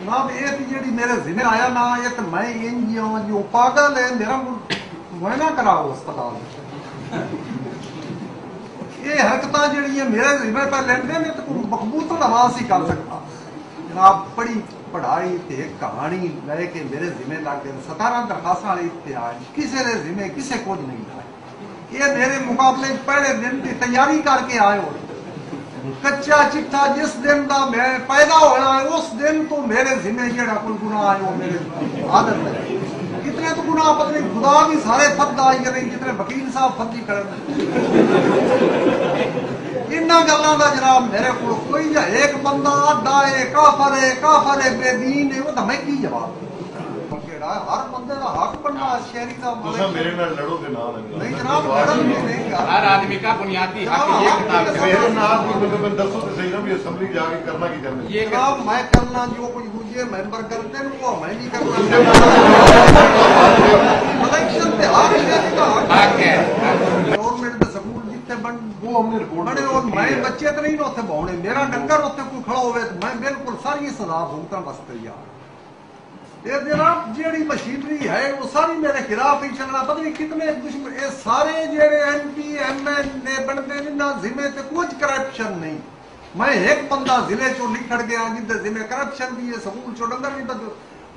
जनाब ये जी मेरे जिम्मे आया ना ये तो मैं जो पागल है मेरा मुआयना कराओ अस्पताल ये हरकत जी मेरे जिम्मे पर लेंदे ने तो मकबूत आवाज ही कर सकता जनाब बड़ी पढ़ाई ते कहानी लैके मेरे जिम्मे लग गए 17 दरखास्त वाले इतने आए किसी ने जिम्मे किसी को नहीं लाए ये मेरे मुकाबले पहले दिन की तैयारी करके आए हो कच्चा चिट्ठा जिस दिन का मैं पैदा होना है उस दिन तो मेरे जिम्मे जेड़ा कोई गुनाह है वो मेरे आदत है कितने तो गुनाह पत्नी खुदा भी सारे फर्द आई करें जितने वकील साहब फर्जी कर इन्ना गल्लां दा जनाब मेरे को कोई एक बंदा अड्डा है काफर है बेदीन है वो तो मैं की जवाब हर बंदे का हक बनना शहरी का मेरे नाल लड़ोगे ना नहीं जनाब लड़न नहीं हर आदमी का बुनियादी हक ये किताब मेरे नाल मतलब दसो तो सही ना भी असेंबली जाके करना की करना ये जनाब मैं करना जो कुछ दूसरे मेंबर करते हैं वो मैं नहीं करना इलेक्शन पे हर शहरी का हक है गवर्नमेंट दे स्कूल जितने बन वो हमने रिपोर्ट बने और मैं बच्चे तो नहीं उत्थे भावने मेरा डंगर उत्थे कोई खड़ा होवे तो मैं बिल्कुल सारी सजा भुगतन वास्ते तैयार ये जनाब जी मशीनरी है वो सारी मेरे खिलाफ ही चलना पता नहीं कितने दुश्मन ये सारे जेड़े MP MLA बनते ना जिम्मे से कुछ करप्शन नहीं मैं एक बंदा जिले चो निकल गया जिधर जिम्मे करप्शन भी है स्कूल चो डंगर नहीं बदल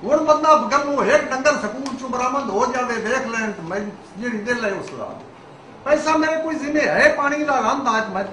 हूं बंदा गलो एक डंगर स्कूल चो बरामद हो जाए देख लें मैं जी दिल है उस पैसा मेरे कोई जिम्मे है पानी का रंध आज मैं